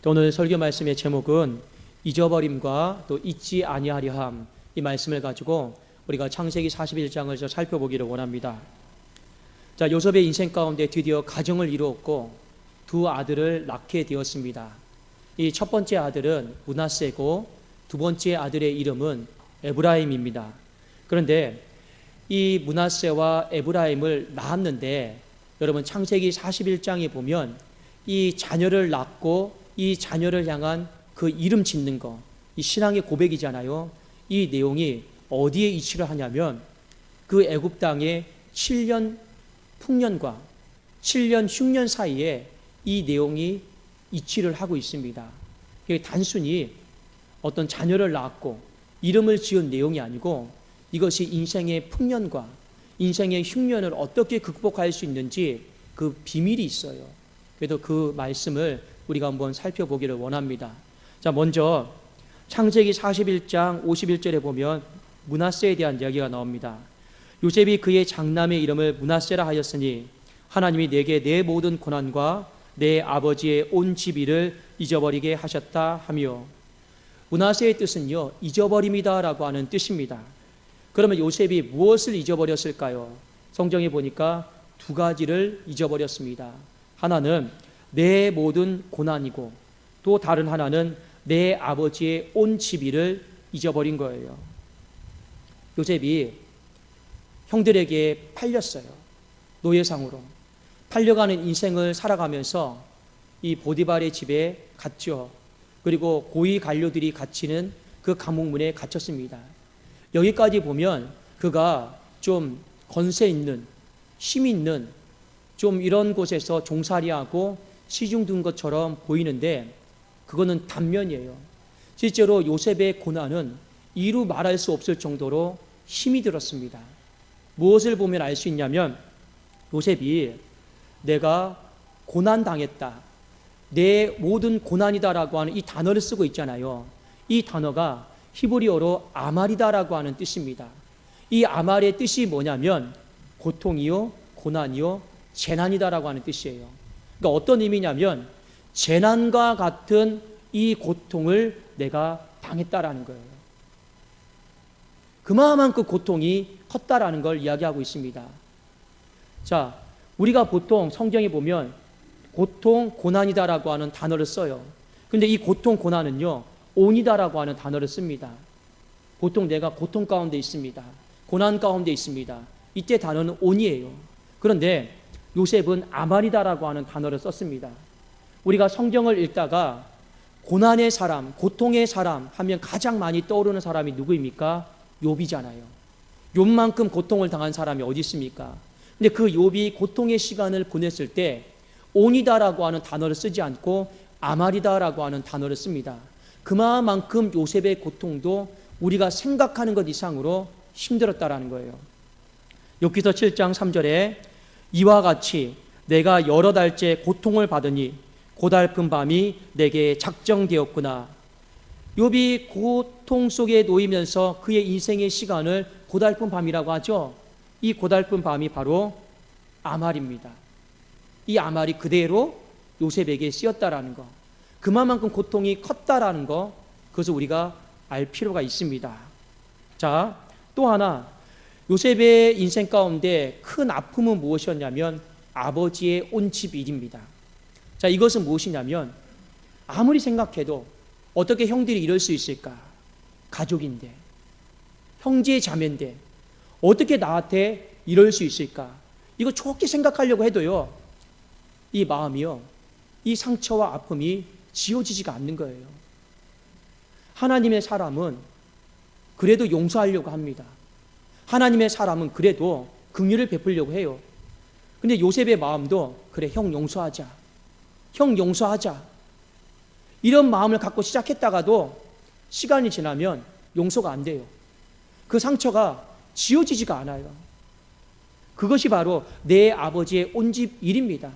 오늘 설교 말씀의 제목은 잊어버림과 또 잊지 아니하려 함, 이 말씀을 가지고 우리가 창세기 41장을 살펴보기를 원합니다. 자, 요셉의 인생 가운데 드디어 가정을 이루었고 두 아들을 낳게 되었습니다. 이 첫 번째 아들은 므낫세고 두 번째 아들의 이름은 에브라임입니다. 그런데 이 므낫세와 에브라임을 낳았는데 여러분 창세기 41장에 보면 이 자녀를 낳고 이 자녀를 향한 그 이름 짓는 거, 이 신앙의 고백이잖아요. 이 내용이 어디에 이치를 하냐면 그 애굽 땅의 7년 풍년과 7년 흉년 사이에 이 내용이 이치를 하고 있습니다. 이게 단순히 어떤 자녀를 낳았고 이름을 지은 내용이 아니고 이것이 인생의 풍년과 인생의 흉년을 어떻게 극복할 수 있는지 그 비밀이 있어요. 그래도 그 말씀을 우리가 한번 살펴보기를 원합니다. 자, 먼저 창세기 41장 51절에 보면 므낫세에 대한 이야기가 나옵니다. 요셉이 그의 장남의 이름을 므낫세라 하였으니 하나님이 내게 내 모든 고난과 내 아버지의 온 집이를 잊어버리게 하셨다 하며, 므낫세의 뜻은요 잊어버림이다라고 하는 뜻입니다. 그러면 요셉이 무엇을 잊어버렸을까요? 성경에 보니까 두 가지를 잊어버렸습니다. 하나는 내 모든 고난이고 또 다른 하나는 내 아버지의 온 집이를 잊어버린 거예요. 요셉이 형들에게 팔렸어요. 노예상으로 팔려가는 인생을 살아가면서 이 보디발의 집에 갇혀, 그리고 고위 관료들이 갇히는 그 감옥문에 갇혔습니다. 여기까지 보면 그가 좀 권세 있는, 힘 있는 좀 이런 곳에서 종살이하고 시중 둔 것처럼 보이는데 그거는 단면이에요. 실제로 요셉의 고난은 이루 말할 수 없을 정도로 힘이 들었습니다. 무엇을 보면 알 수 있냐면 요셉이 내가 고난당했다, 내 모든 고난이다라고 하는 이 단어를 쓰고 있잖아요. 이 단어가 히브리어로 아말이다라고 하는 뜻입니다. 이 아말의 뜻이 뭐냐면 고통이요, 고난이요, 재난이다라고 하는 뜻이에요. 그러니까 어떤 의미냐면 재난과 같은 이 고통을 내가 당했다라는 거예요. 그만큼 그 고통이 컸다라는 걸 이야기하고 있습니다. 자, 우리가 보통 성경에 보면 고통, 고난이다라고 하는 단어를 써요. 근데 이 고통, 고난은요 온이다라고 하는 단어를 씁니다. 보통 내가 고통 가운데 있습니다, 고난 가운데 있습니다, 이때 단어는 온이에요. 그런데 요셉은 아말이다라고 하는 단어를 썼습니다. 우리가 성경을 읽다가 고난의 사람, 고통의 사람 하면 가장 많이 떠오르는 사람이 누구입니까? 욥이잖아요. 욥만큼 고통을 당한 사람이 어디 있습니까? 근데 그 욥이 고통의 시간을 보냈을 때 온이다라고 하는 단어를 쓰지 않고 아말이다라고 하는 단어를 씁니다. 그만큼 요셉의 고통도 우리가 생각하는 것 이상으로 힘들었다라는 거예요. 욥기서 7장 3절에 이와 같이 내가 여러 달째 고통을 받으니 고달픈 밤이 내게 작정되었구나. 욥이 고통 속에 놓이면서 그의 인생의 시간을 고달픈 밤이라고 하죠. 이 고달픈 밤이 바로 아말입니다. 이 아말이 그대로 요셉에게 쓰였다라는 거, 그만큼 고통이 컸다라는 거, 그것을 우리가 알 필요가 있습니다. 자, 또 하나 요셉의 인생 가운데 큰 아픔은 무엇이었냐면 아버지의 온 집 일입니다. 자, 이것은 무엇이냐면 아무리 생각해도 어떻게 형들이 이럴 수 있을까? 가족인데, 형제 자매인데 어떻게 나한테 이럴 수 있을까? 이거 좋게 생각하려고 해도요 이 마음이요, 이 상처와 아픔이 지워지지가 않는 거예요. 하나님의 사람은 그래도 용서하려고 합니다. 하나님의 사람은 그래도 긍휼을 베풀려고 해요. 근데 요셉의 마음도 그래, 형 용서하자, 형 용서하자, 이런 마음을 갖고 시작했다가도 시간이 지나면 용서가 안 돼요. 그 상처가 지워지지가 않아요. 그것이 바로 내 아버지의 온 집 일입니다.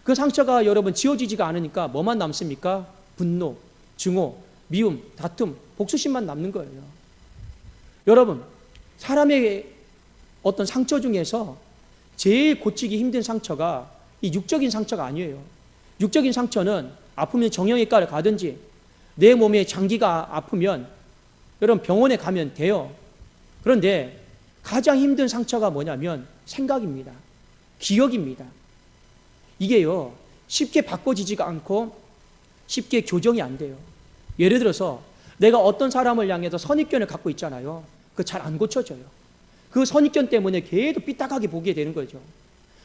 그 상처가 여러분 지워지지가 않으니까 뭐만 남습니까? 분노, 증오, 미움, 다툼, 복수심만 남는 거예요. 여러분, 사람의 어떤 상처 중에서 제일 고치기 힘든 상처가 이 육적인 상처가 아니에요. 육적인 상처는 아프면 정형외과를 가든지 내 몸에 장기가 아프면 여러분 병원에 가면 돼요. 그런데 가장 힘든 상처가 뭐냐면 생각입니다. 기억입니다. 이게요, 쉽게 바꿔지지가 않고 쉽게 교정이 안 돼요. 예를 들어서 내가 어떤 사람을 향해서 선입견을 갖고 있잖아요. 그거 잘 안 고쳐져요. 그 선입견 때문에 계속 삐딱하게 보게 되는 거죠.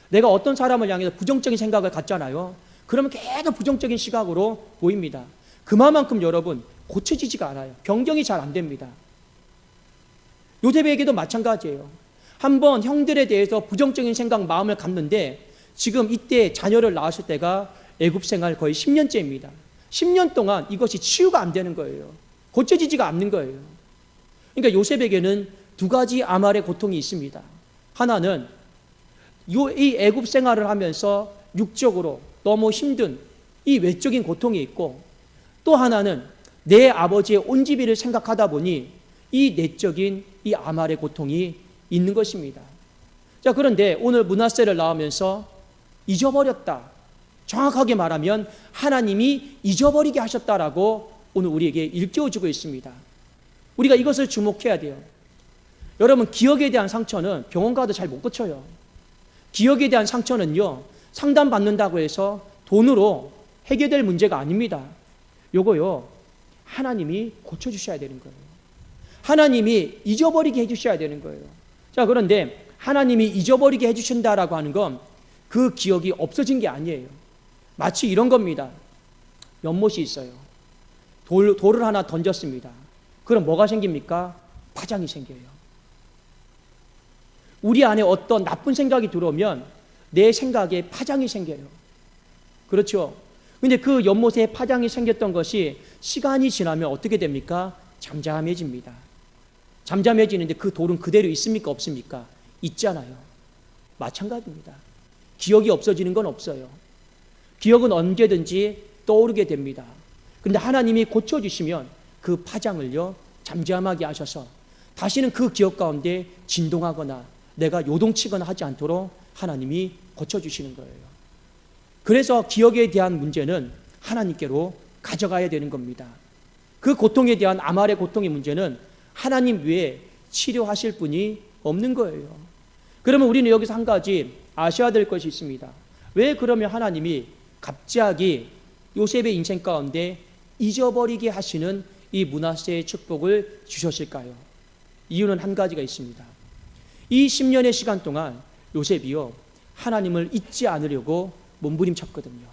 내가 어떤 사람을 향해서 부정적인 생각을 갖잖아요. 그러면 계속 부정적인 시각으로 보입니다. 그만큼 여러분 고쳐지지가 않아요. 변경이 잘 안 됩니다. 요셉에게도 마찬가지예요. 한번 형들에 대해서 부정적인 생각, 마음을 갖는데 지금 이때 자녀를 낳았을 때가 애굽 생활 거의 10년째입니다. 10년 동안 이것이 치유가 안 되는 거예요. 고쳐지지가 않는 거예요. 그러니까 요셉에게는 두 가지 아말의 고통이 있습니다. 하나는 이 애굽 생활을 하면서 육적으로 너무 힘든 이 외적인 고통이 있고, 또 하나는 내 아버지의 온집이를 생각하다 보니 이 내적인 이 아말의 고통이 있는 것입니다. 자, 그런데 오늘 므낫세를 나오면서 잊어버렸다. 정확하게 말하면 하나님이 잊어버리게 하셨다라고 오늘 우리에게 일깨워주고 있습니다. 우리가 이것을 주목해야 돼요. 여러분, 기억에 대한 상처는 병원 가도 잘 못 고쳐요. 기억에 대한 상처는요, 상담받는다고 해서 돈으로 해결될 문제가 아닙니다. 요거요, 하나님이 고쳐주셔야 되는 거예요. 하나님이 잊어버리게 해주셔야 되는 거예요. 자, 그런데 하나님이 잊어버리게 해주신다라고 하는 건 그 기억이 없어진 게 아니에요. 마치 이런 겁니다. 연못이 있어요. 돌을 하나 던졌습니다. 그럼 뭐가 생깁니까? 파장이 생겨요. 우리 안에 어떤 나쁜 생각이 들어오면 내 생각에 파장이 생겨요. 그렇죠? 근데 그 연못에 파장이 생겼던 것이 시간이 지나면 어떻게 됩니까? 잠잠해집니다. 잠잠해지는데 그 돌은 그대로 있습니까? 없습니까? 있잖아요. 마찬가지입니다. 기억이 없어지는 건 없어요. 기억은 언제든지 떠오르게 됩니다. 그런데 하나님이 고쳐주시면 그 파장을요, 잠잠하게 하셔서 다시는 그 기억 가운데 진동하거나 내가 요동치거나 하지 않도록 하나님이 고쳐주시는 거예요. 그래서 기억에 대한 문제는 하나님께로 가져가야 되는 겁니다. 그 고통에 대한 아말의 고통의 문제는 하나님 외에 치료하실 분이 없는 거예요. 그러면 우리는 여기서 한 가지 아셔야 될 것이 있습니다. 왜 그러면 하나님이 갑자기 요셉의 인생 가운데 잊어버리게 하시는 이 므낫세의 축복을 주셨을까요? 이유는 한 가지가 있습니다. 이 10년의 시간 동안 요셉이요, 하나님을 잊지 않으려고 몸부림쳤거든요.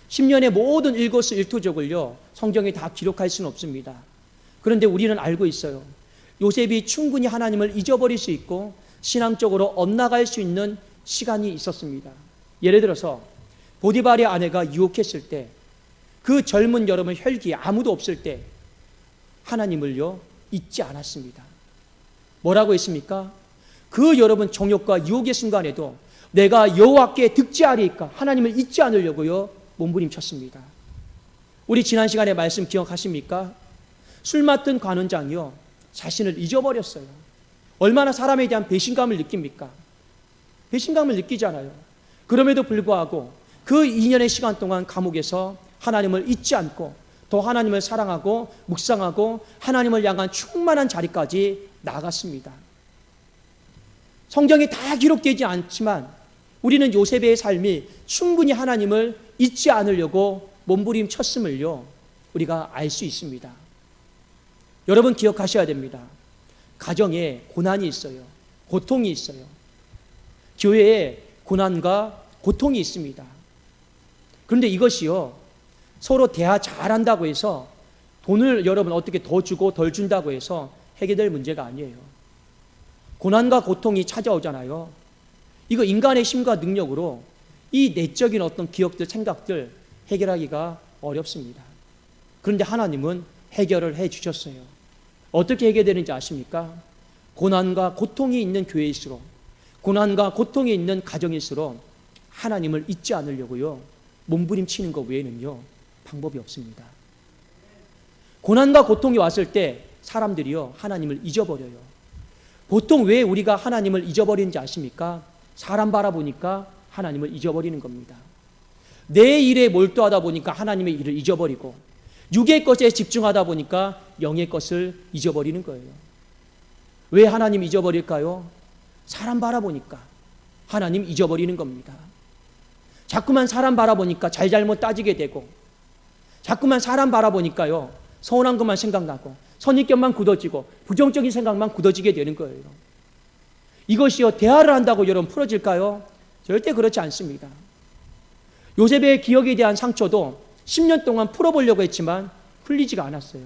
10년의 모든 일거수일투족을요, 성경에 다 기록할 수는 없습니다. 그런데 우리는 알고 있어요. 요셉이 충분히 하나님을 잊어버릴 수 있고 신앙적으로 엇나갈 수 있는 시간이 있었습니다. 예를 들어서 보디발의 아내가 유혹했을 때, 그 젊은 여러분 혈기에 아무도 없을 때 하나님을요, 잊지 않았습니다. 뭐라고 했습니까? 그 여러분 정욕과 유혹의 순간에도 내가 여호와께 득지하리이까 하나님을 잊지 않으려고요, 몸부림쳤습니다. 우리 지난 시간에 말씀 기억하십니까? 술 맡은 관원장이요, 자신을 잊어버렸어요. 얼마나 사람에 대한 배신감을 느낍니까? 배신감을 느끼잖아요. 그럼에도 불구하고 그 2년의 시간 동안 감옥에서 하나님을 잊지 않고 더 하나님을 사랑하고 묵상하고 하나님을 향한 충만한 자리까지 나아갔습니다. 성경에 다 기록되지 않지만 우리는 요셉의 삶이 충분히 하나님을 잊지 않으려고 몸부림쳤음을요, 우리가 알 수 있습니다. 여러분 기억하셔야 됩니다. 가정에 고난이 있어요. 고통이 있어요. 교회에 고난과 고통이 있습니다. 그런데 이것이요, 서로 대화 잘한다고 해서 돈을 여러분 어떻게 더 주고 덜 준다고 해서 해결될 문제가 아니에요. 고난과 고통이 찾아오잖아요. 이거 인간의 힘과 능력으로 이 내적인 어떤 기억들, 생각들 해결하기가 어렵습니다. 그런데 하나님은 해결을 해 주셨어요. 어떻게 해결되는지 아십니까? 고난과 고통이 있는 교회일수록, 고난과 고통이 있는 가정일수록 하나님을 잊지 않으려고요, 몸부림치는 것 외에는요, 방법이 없습니다. 고난과 고통이 왔을 때 사람들이요, 하나님을 잊어버려요. 보통 왜 우리가 하나님을 잊어버리는지 아십니까? 사람 바라보니까 하나님을 잊어버리는 겁니다. 내 일에 몰두하다 보니까 하나님의 일을 잊어버리고 육의 것에 집중하다 보니까 영의 것을 잊어버리는 거예요. 왜 하나님 잊어버릴까요? 사람 바라보니까 하나님 잊어버리는 겁니다. 자꾸만 사람 바라보니까 잘잘못 따지게 되고, 자꾸만 사람 바라보니까요 서운한 것만 생각나고 선입견만 굳어지고 부정적인 생각만 굳어지게 되는 거예요. 이것이요 대화를 한다고 여러분 풀어질까요? 절대 그렇지 않습니다. 요셉의 기억에 대한 상처도 10년 동안 풀어보려고 했지만 풀리지가 않았어요.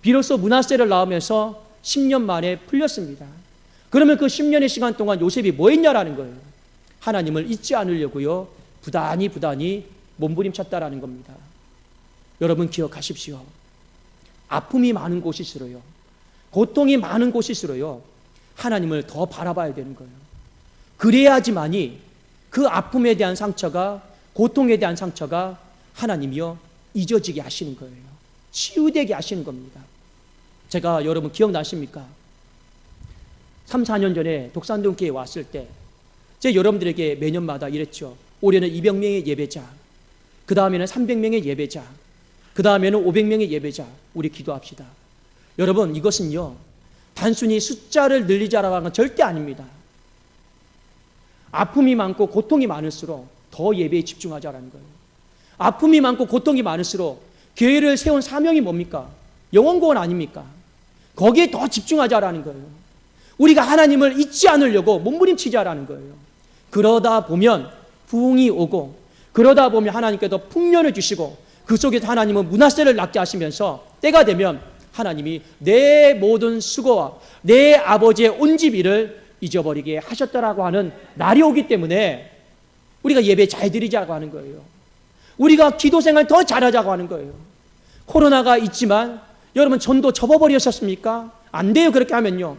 비로소 므낫세를 낳으면서 10년 만에 풀렸습니다. 그러면 그 10년의 시간 동안 요셉이 뭐 했냐라는 거예요. 하나님을 잊지 않으려고요 부단히 몸부림쳤다라는 겁니다. 여러분 기억하십시오. 아픔이 많은 곳일수록요, 고통이 많은 곳일수록요 하나님을 더 바라봐야 되는 거예요. 그래야지만이 그 아픔에 대한 상처가, 고통에 대한 상처가 하나님이요 잊어지게 하시는 거예요. 치유되게 하시는 겁니다. 제가 여러분 기억나십니까? 3, 4년 전에 독산동교회에 왔을 때 제가 여러분들에게 매년마다 이랬죠. 올해는 200명의 예배자, 그 다음에는 300명의 예배자, 그 다음에는 500명의 예배자, 우리 기도합시다. 여러분 이것은요 단순히 숫자를 늘리자라고 하는 건 절대 아닙니다. 아픔이 많고 고통이 많을수록 더 예배에 집중하자라는 거예요. 아픔이 많고 고통이 많을수록 교회를 세운 사명이 뭡니까? 영혼구원 아닙니까? 거기에 더 집중하자라는 거예요. 우리가 하나님을 잊지 않으려고 몸부림치자라는 거예요. 그러다 보면 부흥이 오고, 그러다 보면 하나님께서 풍년을 주시고, 그 속에서 하나님은 므낫세를 낳게 하시면서 때가 되면 하나님이 내 모든 수고와 내 아버지의 온 집 일을 잊어버리게 하셨다라고 하는 날이 오기 때문에 우리가 예배 잘 드리자고 하는 거예요. 우리가 기도 생활 더 잘하자고 하는 거예요. 코로나가 있지만 여러분 전도 접어버리셨습니까? 안 돼요. 그렇게 하면요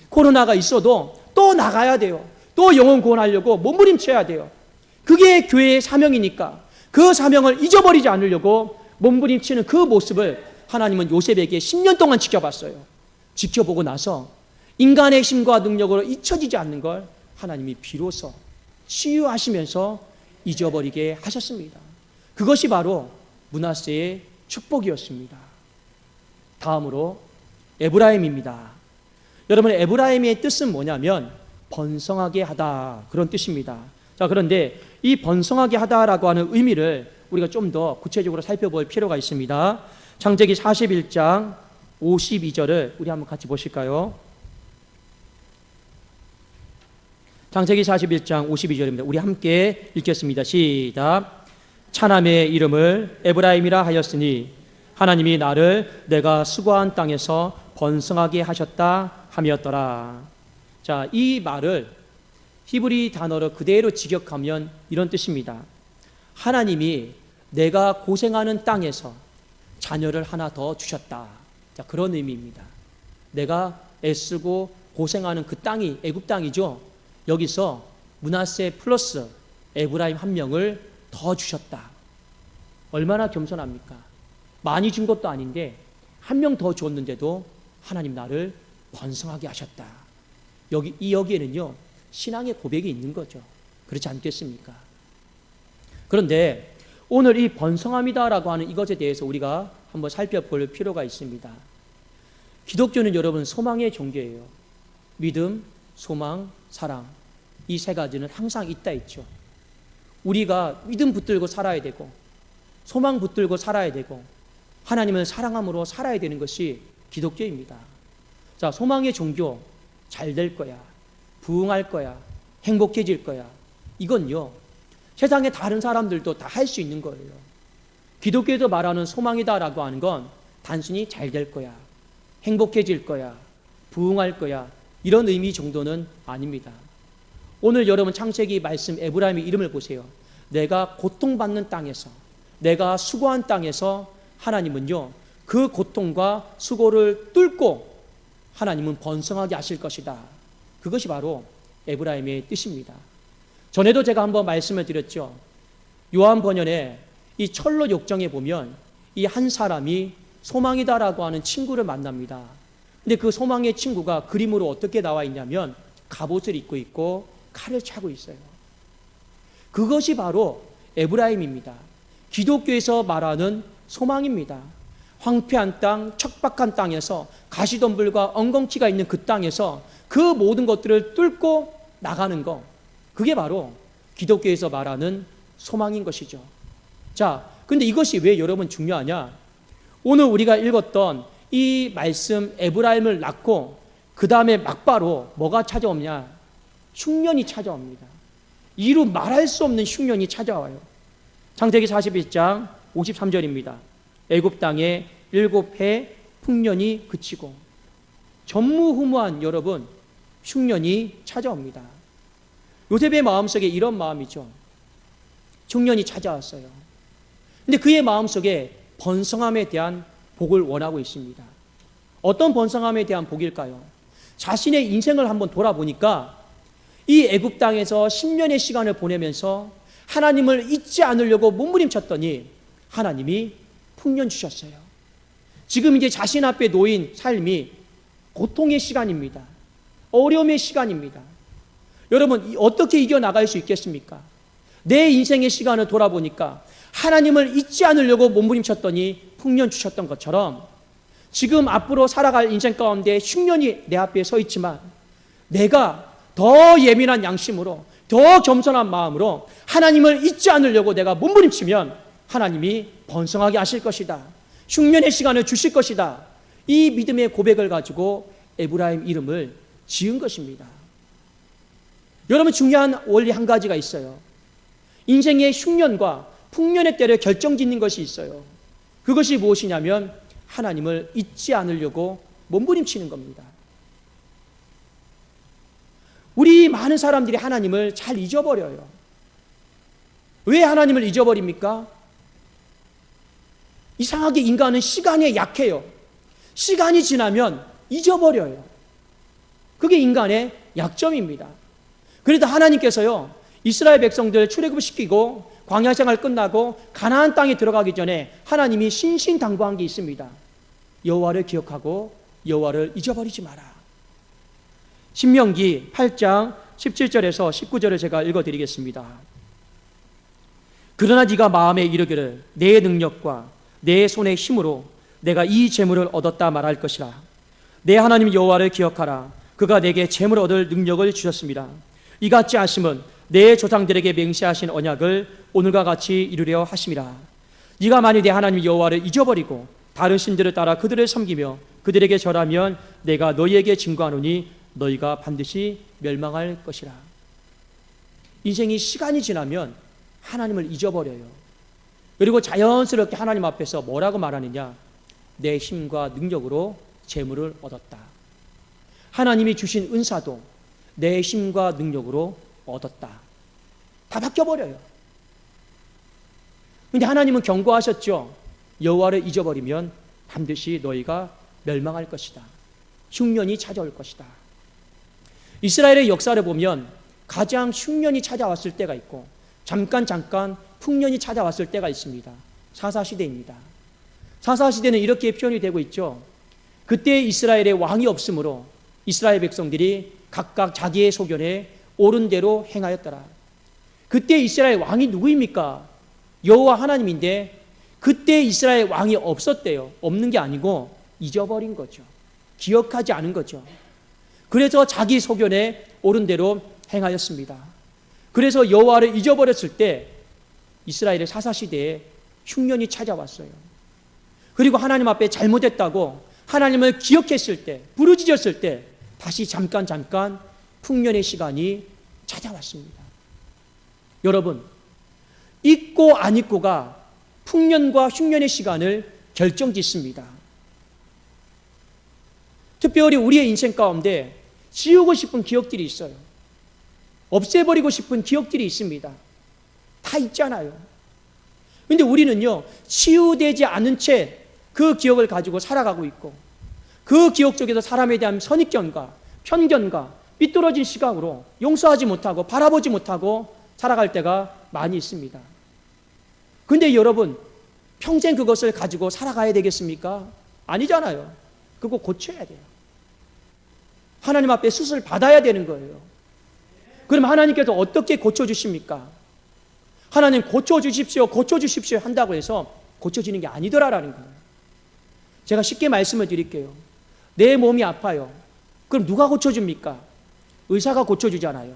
코로나가 있어도 또 나가야 돼요. 또 영혼 구원하려고 몸부림쳐야 돼요. 그게 교회의 사명이니까 그 사명을 잊어버리지 않으려고 몸부림치는 그 모습을 하나님은 요셉에게 10년 동안 지켜봤어요. 지켜보고 나서 인간의 힘과 능력으로 잊혀지지 않는 걸 하나님이 비로소 치유하시면서 잊어버리게 하셨습니다. 그것이 바로 므낫세의 축복이었습니다. 다음으로 에브라임입니다. 여러분 에브라임의 뜻은 뭐냐면 번성하게 하다, 그런 뜻입니다. 자, 그런데 이 번성하게 하다라고 하는 의미를 우리가 좀 더 구체적으로 살펴볼 필요가 있습니다. 창세기 41장 52절을 우리 한번 같이 보실까요? 창세기 41장 52절입니다. 우리 함께 읽겠습니다. 시작. 차남의 이름을 에브라임이라 하였으니 하나님이 나를 내가 수고한 땅에서 번성하게 하셨다 함이었더라. 자, 이 말을 히브리 단어로 그대로 직역하면 이런 뜻입니다. 하나님이 내가 고생하는 땅에서 자녀를 하나 더 주셨다. 자, 그런 의미입니다. 내가 애쓰고 고생하는 그 땅이 애굽 땅이죠. 여기서 므낫세 플러스 에브라임 한 명을 더 주셨다. 얼마나 겸손합니까? 많이 준 것도 아닌데 한 명 더 줬는데도 하나님 나를 번성하게 하셨다. 여기에는요 신앙의 고백이 있는 거죠. 그렇지 않겠습니까? 그런데 오늘 이 번성함이다라고 하는 이것에 대해서 우리가 한번 살펴볼 필요가 있습니다. 기독교는 여러분 소망의 종교예요. 믿음, 소망, 사랑, 이 세 가지는 항상 있다 있죠. 우리가 믿음 붙들고 살아야 되고 소망 붙들고 살아야 되고 하나님을 사랑함으로 살아야 되는 것이 기독교입니다. 자, 소망의 종교, 잘 될 거야, 부흥할 거야, 행복해질 거야, 이건요 세상의 다른 사람들도 다 할 수 있는 거예요. 기독교에서 말하는 소망이다라고 하는 건 단순히 잘 될 거야, 행복해질 거야, 부흥할 거야, 이런 의미 정도는 아닙니다. 오늘 여러분 창세기 말씀 에브라임의 이름을 보세요. 내가 고통받는 땅에서, 내가 수고한 땅에서 하나님은요 그 고통과 수고를 뚫고 하나님은 번성하게 하실 것이다. 그것이 바로 에브라임의 뜻입니다. 전에도 제가 한번 말씀을 드렸죠. 요한 번연에 이 철로 욕정에 보면 이 한 사람이 소망이다라고 하는 친구를 만납니다. 근데 그 소망의 친구가 그림으로 어떻게 나와 있냐면 갑옷을 입고 있고 칼을 차고 있어요. 그것이 바로 에브라임입니다. 기독교에서 말하는 소망입니다. 황폐한 땅, 척박한 땅에서 가시덤불과 엉겅퀴가 있는 그 땅에서 그 모든 것들을 뚫고 나가는 것, 그게 바로 기독교에서 말하는 소망인 것이죠. 자, 근데 이것이 왜 여러분 중요하냐? 오늘 우리가 읽었던 이 말씀, 에브라임을 낳고 그 다음에 막바로 뭐가 찾아오냐? 흉년이 찾아옵니다. 이루 말할 수 없는 흉년이 찾아와요. 창세기 41장 53절입니다. 애굽 땅에 7해 풍년이 그치고 전무후무한 여러분 흉년이 찾아옵니다. 요셉의 마음속에 이런 마음이죠. 흉년이 찾아왔어요. 근데 그의 마음속에 번성함에 대한 복을 원하고 있습니다. 어떤 번성함에 대한 복일까요? 자신의 인생을 한번 돌아보니까 이 애굽 땅에서 10년의 시간을 보내면서 하나님을 잊지 않으려고 몸부림쳤더니 하나님이 풍년 주셨어요. 지금 이제 자신 앞에 놓인 삶이 고통의 시간입니다. 어려움의 시간입니다. 여러분, 어떻게 이겨나갈 수 있겠습니까? 내 인생의 시간을 돌아보니까 하나님을 잊지 않으려고 몸부림쳤더니 풍년 주셨던 것처럼 지금 앞으로 살아갈 인생 가운데 흉년이 내 앞에 서 있지만 내가 더 예민한 양심으로, 더 겸손한 마음으로 하나님을 잊지 않으려고 내가 몸부림치면 하나님이 번성하게 하실 것이다. 흉년의 시간을 주실 것이다. 이 믿음의 고백을 가지고 에브라임 이름을 지은 것입니다. 여러분, 중요한 원리 한 가지가 있어요. 인생의 흉년과 풍년의 때를 결정짓는 것이 있어요. 그것이 무엇이냐면 하나님을 잊지 않으려고 몸부림치는 겁니다. 우리 많은 사람들이 하나님을 잘 잊어버려요. 왜 하나님을 잊어버립니까? 이상하게 인간은 시간에 약해요. 시간이 지나면 잊어버려요. 그게 인간의 약점입니다. 그래도 하나님께서요, 이스라엘 백성들 출애굽시키고 광야 생활 끝나고 가나안 땅에 들어가기 전에 하나님이 신신당부한 게 있습니다. 여호와를 기억하고 여호와를 잊어버리지 마라. 신명기 8장 17절에서 19절을 제가 읽어드리겠습니다. 그러나 네가 마음에 이르기를 내 능력과 내 손의 힘으로 내가 이 재물을 얻었다 말할 것이라. 내 하나님 여호와를 기억하라. 그가 내게 재물 얻을 능력을 주셨습니다. 이같이 하심은 내 조상들에게 맹세하신 언약을 오늘과 같이 이루려 하심이라. 네가 만일 내 하나님 여호와를 잊어버리고 다른 신들을 따라 그들을 섬기며 그들에게 절하면 내가 너희에게 증거하노니 너희가 반드시 멸망할 것이라. 인생이 시간이 지나면 하나님을 잊어버려요. 그리고 자연스럽게 하나님 앞에서 뭐라고 말하느냐? 내 힘과 능력으로 재물을 얻었다. 하나님이 주신 은사도 내 힘과 능력으로 얻었다. 다 바뀌어버려요. 근데 하나님은 경고하셨죠. 여호와를 잊어버리면 반드시 너희가 멸망할 것이다. 흉년이 찾아올 것이다. 이스라엘의 역사를 보면 가장 흉년이 찾아왔을 때가 있고 잠깐 풍년이 찾아왔을 때가 있습니다. 사사시대입니다. 사사시대는 이렇게 표현이 되고 있죠. 그때 이스라엘의 왕이 없으므로 이스라엘 백성들이 각각 자기의 소견에 옳은 대로 행하였더라. 그때 이스라엘 왕이 누구입니까? 여호와 하나님인데 그때 이스라엘 왕이 없었대요. 없는 게 아니고 잊어버린 거죠. 기억하지 않은 거죠. 그래서 자기 소견에 옳은 대로 행하였습니다. 그래서 여호와를 잊어버렸을 때 이스라엘의 사사시대에 흉년이 찾아왔어요. 그리고 하나님 앞에 잘못했다고 하나님을 기억했을 때, 부르짖었을 때 다시 잠깐 풍년의 시간이 찾아왔습니다. 여러분, 잊고 안 잊고가 풍년과 흉년의 시간을 결정짓습니다. 특별히 우리의 인생 가운데 지우고 싶은 기억들이 있어요. 없애버리고 싶은 기억들이 있습니다. 다 있잖아요. 그런데 우리는요, 치유되지 않은 채 그 기억을 가지고 살아가고 있고 그 기억 속에서 사람에 대한 선입견과 편견과 삐뚤어진 시각으로 용서하지 못하고 바라보지 못하고 살아갈 때가 많이 있습니다. 그런데 여러분, 평생 그것을 가지고 살아가야 되겠습니까? 아니잖아요. 그거 고쳐야 돼요. 하나님 앞에 수술 받아야 되는 거예요. 그럼 하나님께서 어떻게 고쳐주십니까? 하나님 고쳐주십시오, 고쳐주십시오 한다고 해서 고쳐지는 게 아니더라라는 거예요. 제가 쉽게 말씀을 드릴게요. 내 몸이 아파요. 그럼 누가 고쳐줍니까? 의사가 고쳐주잖아요.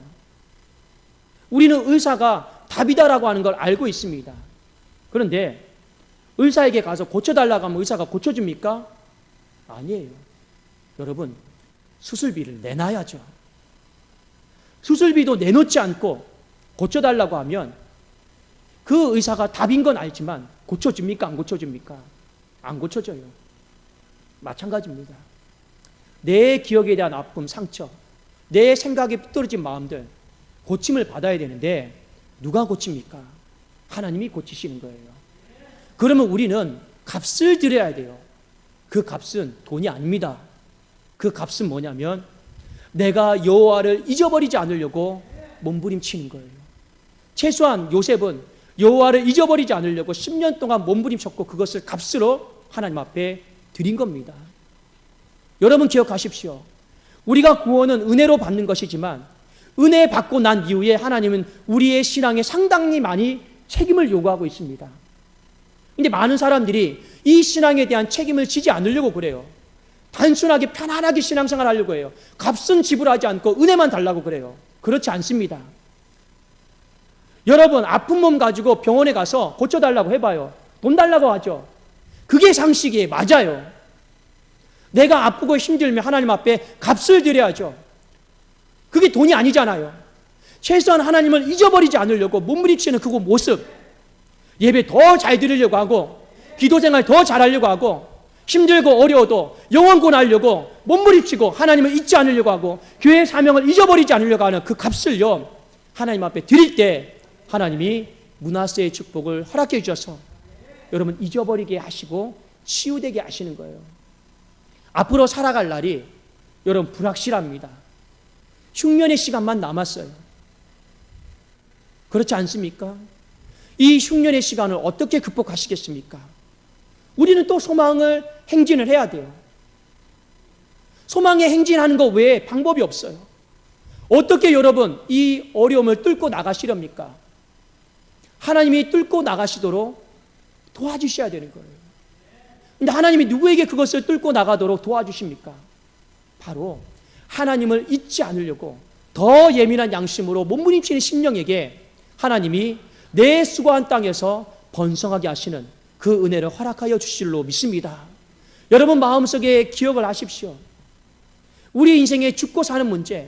우리는 의사가 답이다라고 하는 걸 알고 있습니다. 그런데 의사에게 가서 고쳐달라고 하면 의사가 고쳐줍니까? 아니에요. 여러분, 수술비를 내놔야죠. 수술비도 내놓지 않고 고쳐달라고 하면 그 의사가 답인 건 알지만 고쳐줍니까? 안 고쳐줍니까? 안 고쳐져요. 마찬가지입니다. 내 기억에 대한 아픔, 상처, 내 생각에 떨어진 마음들 고침을 받아야 되는데 누가 고칩니까? 하나님이 고치시는 거예요. 그러면 우리는 값을 들여야 돼요. 그 값은 돈이 아닙니다. 그 값은 뭐냐면 내가 여호와를 잊어버리지 않으려고 몸부림치는 거예요. 최소한 요셉은 여호와를 잊어버리지 않으려고 10년 동안 몸부림쳤고 그것을 값으로 하나님 앞에 드린 겁니다. 여러분 기억하십시오. 우리가 구원은 은혜로 받는 것이지만 은혜 받고 난 이후에 하나님은 우리의 신앙에 상당히 많이 책임을 요구하고 있습니다. 근데 많은 사람들이 이 신앙에 대한 책임을 지지 않으려고 그래요. 단순하게 편안하게 신앙생활 하려고 해요. 값은 지불하지 않고 은혜만 달라고 그래요. 그렇지 않습니다. 여러분 아픈 몸 가지고 병원에 가서 고쳐달라고 해봐요. 돈 달라고 하죠. 그게 상식이에요. 맞아요. 내가 아프고 힘들면 하나님 앞에 값을 드려야죠. 그게 돈이 아니잖아요. 최소한 하나님을 잊어버리지 않으려고 몸부림치는 그 모습, 예배 더 잘 드리려고 하고 기도생활 더 잘하려고 하고 힘들고 어려워도 영원 구원하려고 몸부림치고 하나님을 잊지 않으려고 하고 교회의 사명을 잊어버리지 않으려고 하는 그 값을요 하나님 앞에 드릴 때 하나님이 므낫세의 축복을 허락해 주셔서 여러분 잊어버리게 하시고 치유되게 하시는 거예요. 앞으로 살아갈 날이 여러분 불확실합니다. 흉년의 시간만 남았어요. 그렇지 않습니까? 이 흉년의 시간을 어떻게 극복하시겠습니까? 우리는 또 소망을 행진을 해야 돼요. 소망에 행진하는 것 외에 방법이 없어요. 어떻게 여러분 이 어려움을 뚫고 나가시렵니까? 하나님이 뚫고 나가시도록 도와주셔야 되는 거예요. 근데 하나님이 누구에게 그것을 뚫고 나가도록 도와주십니까? 바로 하나님을 잊지 않으려고 더 예민한 양심으로 몸부림치는 심령에게 하나님이 내 수고한 땅에서 번성하게 하시는 그 은혜를 허락하여 주실로 믿습니다. 여러분 마음속에 기억을 하십시오. 우리 인생의 죽고 사는 문제,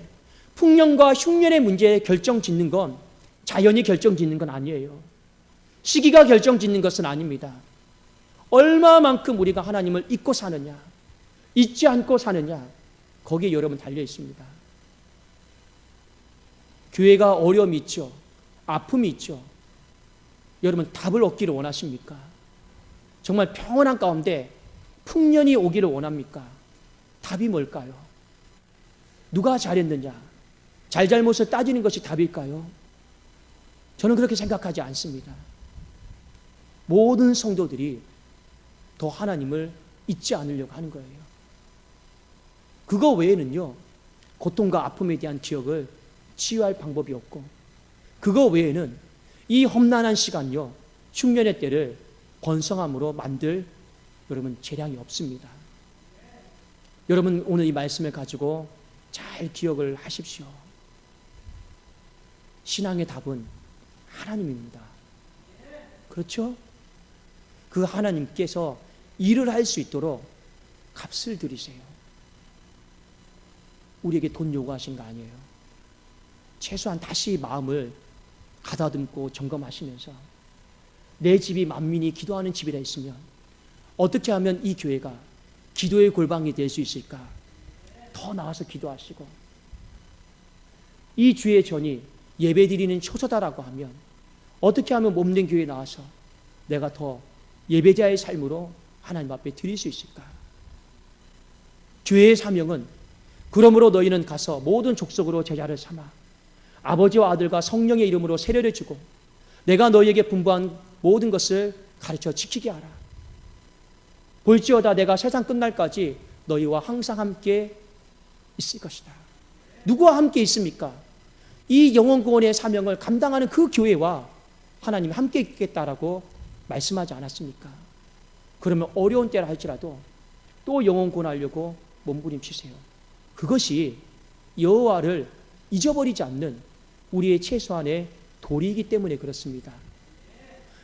풍년과 흉년의 문제에 결정짓는 건 자연이 결정짓는 건 아니에요. 시기가 결정짓는 것은 아닙니다. 얼마만큼 우리가 하나님을 잊고 사느냐, 잊지 않고 사느냐, 거기에 여러분 달려 있습니다. 교회가 어려움이 있죠. 아픔이 있죠. 여러분 답을 얻기를 원하십니까? 정말 평온한 가운데 풍년이 오기를 원합니까? 답이 뭘까요? 누가 잘했느냐, 잘잘못을 따지는 것이 답일까요? 저는 그렇게 생각하지 않습니다. 모든 성도들이 더 하나님을 잊지 않으려고 하는 거예요. 그거 외에는요, 고통과 아픔에 대한 기억을 치유할 방법이 없고, 그거 외에는 이 험난한 시간요, 흉년의 때를 번성함으로 만들 여러분 재량이 없습니다. 여러분 오늘 이 말씀을 가지고 잘 기억을 하십시오. 신앙의 답은 하나님입니다. 그렇죠? 그 하나님께서 일을 할 수 있도록 값을 들이세요. 우리에게 돈 요구하신 거 아니에요. 최소한 다시 마음을 가다듬고 점검하시면서 내 집이 만민이 기도하는 집이라 했으면 어떻게 하면 이 교회가 기도의 골방이 될 수 있을까? 더 나와서 기도하시고, 이 주의 전이 예배드리는 초소다라고 하면 어떻게 하면 몸된 교회에 나와서 내가 더 예배자의 삶으로 하나님 앞에 드릴 수 있을까? 교회의 사명은 그러므로 너희는 가서 모든 족속으로 제자를 삼아 아버지와 아들과 성령의 이름으로 세례를 주고 내가 너희에게 분부한 모든 것을 가르쳐 지키게 하라. 볼지어다 내가 세상 끝날까지 너희와 항상 함께 있을 것이다. 누구와 함께 있습니까? 이 영혼구원의 사명을 감당하는 그 교회와 하나님이 함께 있겠다라고 말씀하지 않았습니까? 그러면 어려운 때라 할지라도 또 영혼 구원하려고 몸부림치세요. 그것이 여호와를 잊어버리지 않는 우리의 최소한의 도리이기 때문에 그렇습니다.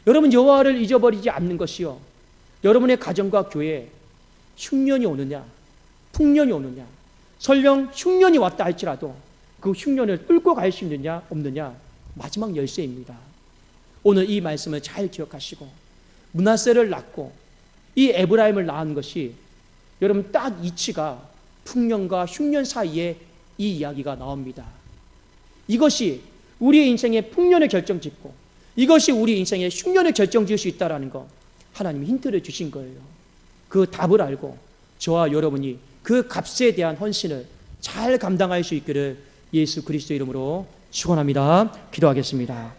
여러분, 여호와를 잊어버리지 않는 것이요, 여러분의 가정과 교회에 흉년이 오느냐 풍년이 오느냐, 설령 흉년이 왔다 할지라도 그 흉년을 뚫고 갈 수 있느냐 없느냐, 마지막 열쇠입니다. 오늘 이 말씀을 잘 기억하시고, 므낫세를 낳고 이 에브라임을 낳은 것이 여러분 딱 이치가 풍년과 흉년 사이에 이 이야기가 나옵니다. 이것이 우리의 인생의 풍년을 결정짓고 이것이 우리 인생의 흉년을 결정지을 수 있다는 거, 하나님이 힌트를 주신 거예요. 그 답을 알고 저와 여러분이 그 값에 대한 헌신을 잘 감당할 수 있기를 예수 그리스도 이름으로 축원합니다. 기도하겠습니다.